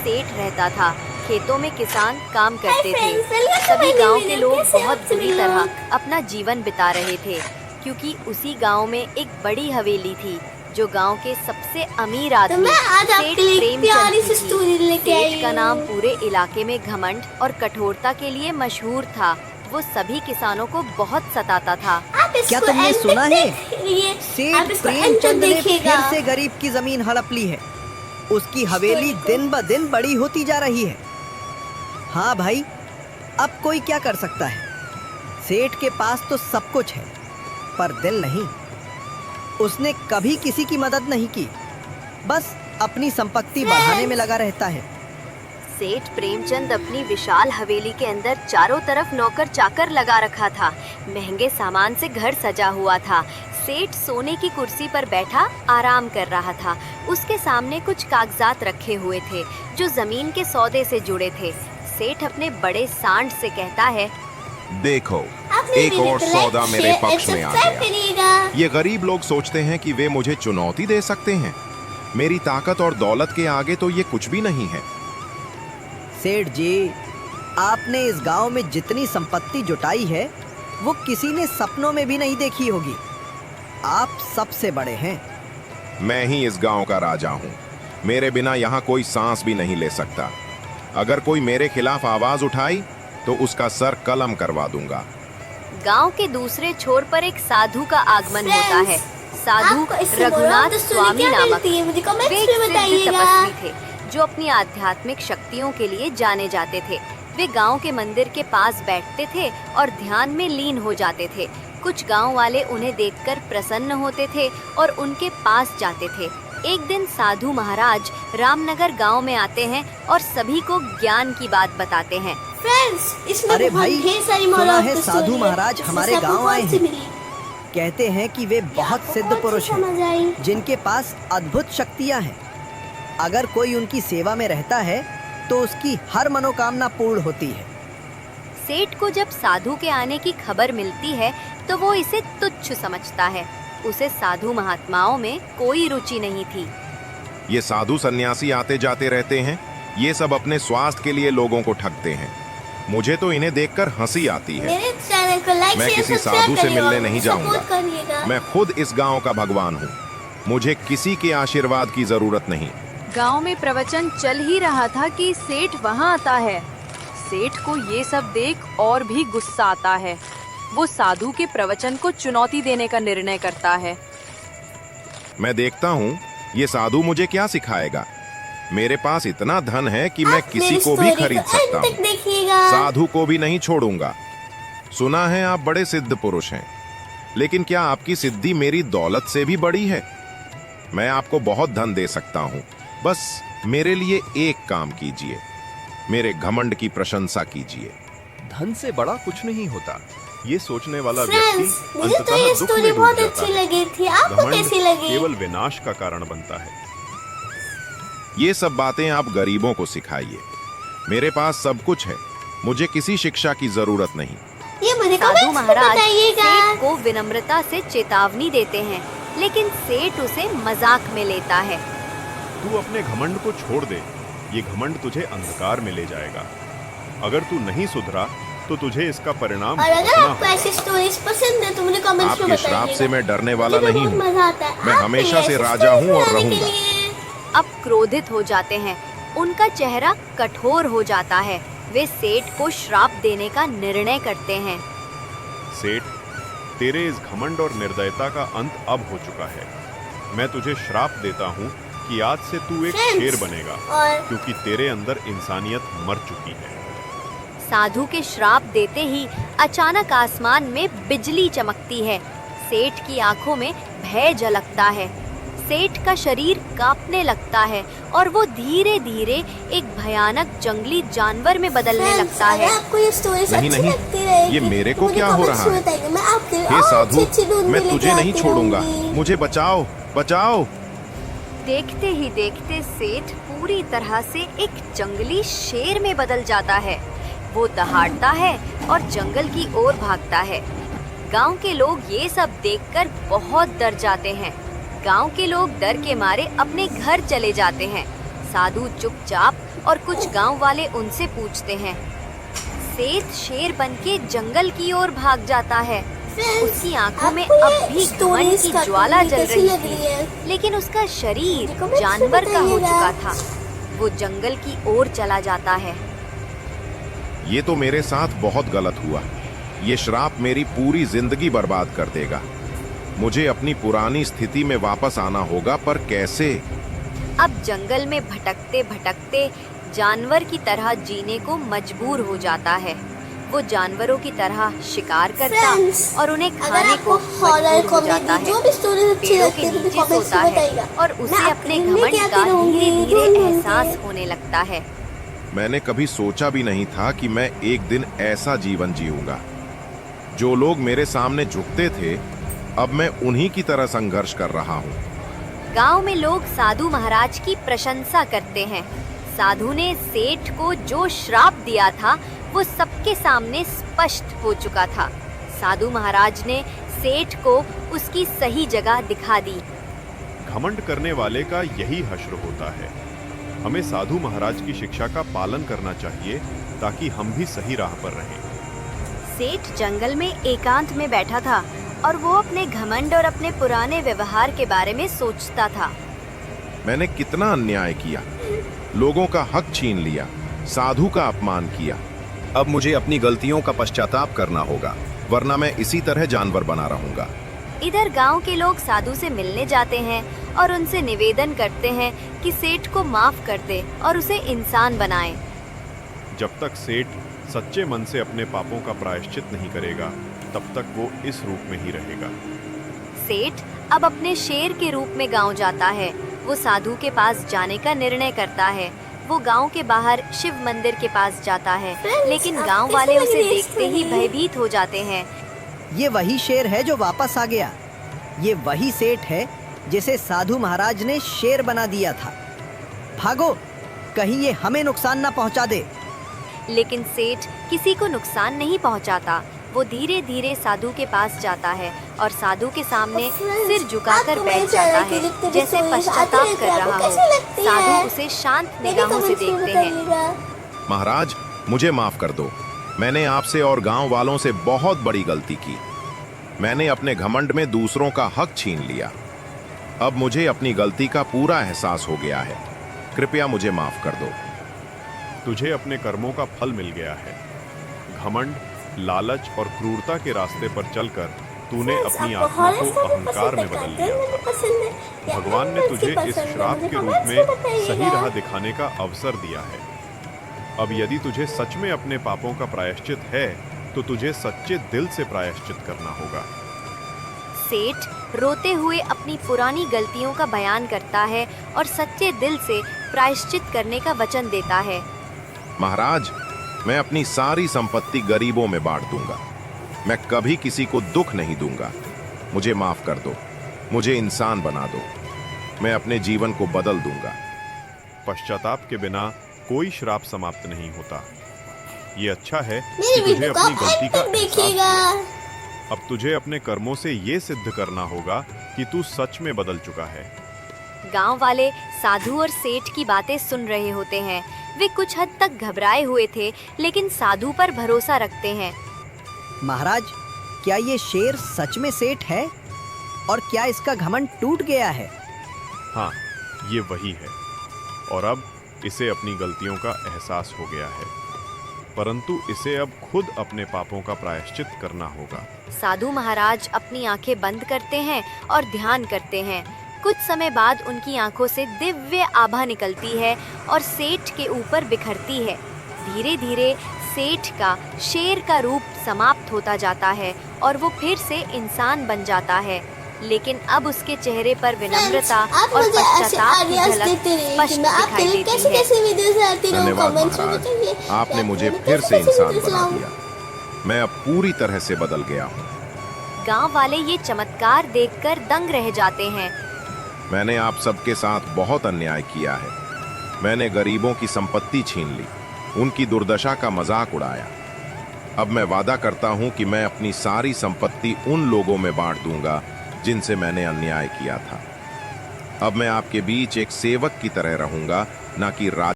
सेठ रहता था। खेतों में किसान काम करते थे। सभी गांव के लोग बहुत बुरी तरह अपना जीवन बिता रहे थे, क्योंकि उसी गांव में एक बड़ी हवेली थी जो गांव के सबसे अमीर आदमी सेठ प्रेमचंद की थी। सेठ का नाम पूरे इलाके में घमंड और कठोरता के लिए मशहूर था। वो सभी किसानों को बहुत सताता था। क्या तुमने सुना है? सेठ प्रेमचंद ने फिर से गरीब की जमीन हड़प ली है। उसकी हवेली दिन ब दिन बड़ी होती जा रही है। हाँ भाई, अब कोई क्या कर सकता है? सेठ के पास तो सब कुछ है, पर दिल नहीं। उसने कभी किसी की मदद नहीं की, बस अपनी संपत्ति बढ़ाने में लगा रहता है। सेठ प्रेमचंद अपनी विशाल हवेली के अंदर चारों तरफ नौकर चाकर लगा रखा था। महंगे सामान से घर सजा हुआ था। सेठ सोने की कुर्सी पर बैठा आराम कर रहा था। उसके सामने कुछ कागजात रखे हुए थे जो जमीन के सौदे से जुड़े थे। सेठ अपने बड़े सांड से कहता है, देखो, एक और सौदा मेरे पक्ष में आ गया। ये गरीब लोग सोचते हैं कि वे मुझे चुनौती दे सकते हैं। मेरी ताकत और दौलत के आगे तो ये कुछ भी नहीं है। सेठ जी, आपने इस गांव में जितनी संपत्ति जुटाई है वो किसी ने सपनों में भी नहीं देखी होगी। आप सबसे बड़े हैं। मैं ही इस गांव का राजा हूँ। मेरे बिना यहाँ कोई सांस भी नहीं ले सकता। अगर कोई मेरे खिलाफ आवाज उठाई तो उसका सर कलम करवा दूंगा। गांव के दूसरे छोर पर एक साधु का आगमन होता है। साधु रघुनाथ स्वामी नामक वे एक सिद्ध तपस्वी थे जो अपनी आध्यात्मिक शक्तियों के लिए जाने जाते थे। वे गांव के मंदिर के पास बैठते थे और ध्यान में लीन हो जाते थे। कुछ गांव वाले उन्हें देखकर प्रसन्न होते थे और उनके पास जाते थे। एक दिन साधु महाराज रामनगर गांव में आते हैं और सभी को ज्ञान की बात बताते हैं। अरे भाई, सुना है साधु महाराज हमारे गांव आए हैं। कहते हैं कि वे बहुत सिद्ध पुरुष हैं जिनके पास अद्भुत शक्तियां हैं। अगर कोई उनकी सेवा में रहता है तो उसकी हर मनोकामना पूर्ण होती है। सेठ को जब साधु के आने की खबर मिलती है तो वो इसे तुच्छ समझता है। उसे साधु महात्माओं में कोई रुचि नहीं थी। ये साधु सन्यासी आते जाते रहते हैं। ये सब अपने स्वास्थ्य के लिए लोगों को ठगते हैं। मुझे तो इन्हें देखकर हंसी आती है। मैं किसी साधु से मिलने नहीं जाऊंगा। मैं खुद इस गांव का भगवान हूँ। मुझे किसी के आशीर्वाद की जरूरत नहीं। गांव में प्रवचन चल ही रहा था कि सेठ वहां आता है। सेठ को ये सब देख और भी गुस्सा आता है। वो साधु के प्रवचन को चुनौती देने का निर्णय करता है। मैं देखता हूँ ये साधु मुझे क्या सिखाएगा। मेरे पास इतना धन है कि मैं किसी को भी खरीद सकता हूँ। साधु को भी नहीं छोड़ूंगा। सुना है आप बड़े सिद्ध पुरुष हैं, लेकिन क्या आपकी सिद्धि मेरी दौलत से भी बड़ी है? मैं आपको बहुत धन दे सकता हूँ। बस मेरे लिए एक काम कीजिए, मेरे घमंड की प्रशंसा कीजिए। धन से बड़ा कुछ नहीं होता, ये सोचने वाला व्यक्ति अंततः ये दुख स्टोरी में डूब बहुत जाता अच्छी है। लगी थी। आपको घमंड कैसी लगी? केवल विनाश का कारण बनता है। ये सब बातें आप गरीबों को सिखाइए। मेरे पास सब कुछ है, मुझे किसी शिक्षा की जरूरत नहीं। ये मुझे साधु कमेंट्स में महाराज बताइएगा। सेठ को विनम्रता से चेतावनी देते हैं, लेकिन सेठ उसे मजाक में लेता है। तू अपने घमंड को छोड़ दे। ये घमंड तुझे अंधकार में ले जाएगा। अगर तू नहीं सुधरा तो तुझे इसका परिणाम और अगर भुगतना आपको ऐसी स्टोरीज पसंद है तो मुझे कमेंट्स में आपके बताइएगा। श्राप से मैं डरने वाला मुझे नहीं बहुत हूँ। मजा आता है। मैं आपके हमेशा से ऐसी राजा हूँ और स्टोरीज बनाने के रहूंगा। लिए। अब क्रोधित हो जाते हैं। उनका चेहरा कठोर हो जाता है। वे सेठ को श्राप देने का निर्णय करते हैं। सेठ, तेरे इस घमंड और निर्दयता का अंत अब हो चुका है। मैं तुझे श्राप देता हूँ कि आज से तू एक Friends, शेर बनेगा, और क्योंकि तेरे अंदर इंसानियत मर चुकी है। साधु के श्राप देते ही अचानक आसमान में बिजली चमकती है। सेठ की आंखों में भय झलकता है। सेठ का शरीर कांपने लगता है और वो धीरे धीरे एक भयानक जंगली जानवर में बदलने Friends, लगता है। अगर आपको ये स्टोरीज नहीं, अच्छी नहीं, लगती रहेगी ये मेरे तो को मुझे क्या हो कमेंट्स रहा में है? बताइएगा। मैं आपके लिए हे और साधु, अच्छी ढूंढ मैं के तुझे लेके नहीं आती छोड़ूंगा। रहूंगी। मुझे बचाओ, बचाओ। देखते ही देखते सेठ पूरी तरह से एक जंगली शेर में बदल जाता है। वो दहाड़ता है और जंगल की ओर भागता है। गांव के लोग ये सब देखकर बहुत डर जाते हैं। गांव के लोग डर के मारे अपने घर चले जाते हैं। साधु चुपचाप और कुछ गांव वाले उनसे पूछते हैं। सेठ शेर बनके जंगल की ओर भाग जाता है। उसकी आंखों में अब भी घमंड की ज्वाला जल रही थी, लेकिन उसका शरीर जानवर का हो चुका था। वो जंगल की ओर चला जाता है। ये तो मेरे साथ बहुत गलत हुआ। ये श्राप मेरी पूरी जिंदगी बर्बाद कर देगा। मुझे अपनी पुरानी स्थिति में वापस आना होगा, पर कैसे? अब जंगल में भटकते भटकते जानवर की तरह जीने को मजबूर हो जाता है। वो जानवरों की तरह शिकार करता और उन्हें खाने को मजबूर हो जाता है। पेड़ों के नीचे सोता है और उसे अपने घमंड का धीरे धीरे एहसास होने लगता है। मैंने कभी सोचा भी नहीं था कि मैं एक दिन ऐसा जीवन जीऊंगा। जो लोग मेरे सामने झुकते थे, अब मैं उन्हीं की तरह संघर्ष कर रहा हूँ। गांव में लोग साधु महाराज की प्रशंसा करते हैं। साधु ने सेठ को जो श्राप दिया था वो सबके सामने स्पष्ट हो चुका था। साधु महाराज ने सेठ को उसकी सही जगह दिखा दी। घमंड करने वाले का यही हश्र होता है। हमें साधु महाराज की शिक्षा का पालन करना चाहिए ताकि हम भी सही राह पर रहें। सेठ जंगल में एकांत में बैठा था और वो अपने घमंड और अपने पुराने व्यवहार के बारे में सोचता था। मैंने कितना अन्याय किया, लोगों का हक छीन लिया, साधु का अपमान किया। अब मुझे अपनी गलतियों का पश्चाताप करना होगा, वरना मैं इसी तरह जानवर बना रहूंगा। इधर गांव के लोग साधु से मिलने जाते हैं और उनसे निवेदन करते हैं कि सेठ को माफ कर दे और उसे इंसान बनाए। जब तक सेठ सच्चे मन से अपने पापों का प्रायश्चित नहीं करेगा, तब तक वो इस रूप में ही रहेगा। सेठ अब अपने शेर के रूप में गांव जाता है। वो साधु के पास जाने का निर्णय करता है। वो गांव के बाहर शिव मंदिर के पास जाता है, लेकिन गांव वाले उसे देखते ही भयभीत हो जाते हैं। ये वही शेर है जो वापस आ गया। ये वही सेठ है जिसे साधु महाराज ने शेर बना दिया था। भागो, कहीं ये हमें नुकसान ना पहुंचा दे। लेकिन सेठ किसी को नुकसान नहीं पहुंचाता। वो धीरे धीरे साधु के पास जाता है और साधु के सामने सिर झुकाकर बैठ जाता है, जैसे पश्चाताप कर रहा हो। साधु उसे शांत निगाहों से देखते हैं। महाराज, मुझे माफ कर दो। मैंने आपसे और गांव वालों से बहुत बड़ी गलती की। मैंने अपने घमंड में दूसरों का हक छीन लिया। अब मुझे अपनी गलती का पूरा एहसास हो गया है। कृपया मुझे माफ कर दो। तुझे अपने कर्मों का फल मिल गया है। घमंड, लालच और क्रूरता के रास्ते पर चलकर तूने अपनी आत्मा को अहंकार में बदल लिया था। भगवान ने तुझे इस श्राप के रूप में सही राह दिखाने का अवसर दिया है। अब यदि तुझे सच में अपने पापों का प्रायश्चित है, तो तुझे सच्चे दिल से प्रायश्चित करना होगा। सेठ रोते हुए अपनी पुरानी गलतियों का बयान करता है और सच्चे दिल से प्रायश्चित करने का वचन देता है। महाराज, मैं अपनी सारी संपत्ति गरीबों में बांट दूंगा। मैं कभी किसी को दुख नहीं दूंगा। मुझे माफ कर दो। मुझे इंसान बना दो। मैं अपने जीवन को बदल दूंगा। पश्चाताप के बिना कोई श्राप समाप्त नहीं होता। ये अच्छा है कि तुझे अपनी गलती का एहसास हुआ। अब तुझे अपने कर्मों से ये सिद्ध करना होगा कि तू सच में बदल चुका है। गांव वाले साधु और सेठ की बातें सुन रहे होते हैं। वे कुछ हद तक घबराए हुए थे, लेकिन साधु पर भरोसा रखते हैं। महाराज, क्या ये शेर सच में सेठ है? और क्या इसका घमंड टूट गया है? हाँ, ये वही है। और अब इसे अपनी गलतियों का एहसास हो गया है, परंतु इसे अब खुद अपने पापों का प्रायश्चित करना होगा। साधु महाराज अपनी आंखें बंद करते हैं और ध्यान करते हैं। कुछ समय बाद उनकी आंखों से दिव्य आभा निकलती है और सेठ के ऊपर बिखरती है। धीरे धीरे सेठ का शेर का रूप समाप्त होता जाता है और वो फिर से इंसान बन जाता है, लेकिन अब उसके चेहरे पर विनम्रता और पश्चाताप की झलक स्पष्ट दिखाई देती है। धन्यवाद महाराज, आपने मुझे फिर से इंसान बना दिया। मैं अब पूरी तरह से बदल गया हूँ। गांव वाले ये चमत्कार देखकर दंग रह जाते हैं। मैंने आप सबके साथ बहुत अन्याय किया है। मैंने गरीबों की संपत्ति छीन ली, उनकी दुर्दशा का मजाक उड़ाया। अब मैं वादा करता हूँ कि मैं अपनी सारी संपत्ति उन लोगों में बांट दूंगा जिनसे मैंने अन्याय किया था। अब मैं आपके बीच एक सेवक की तरह रहूंगा न कि राज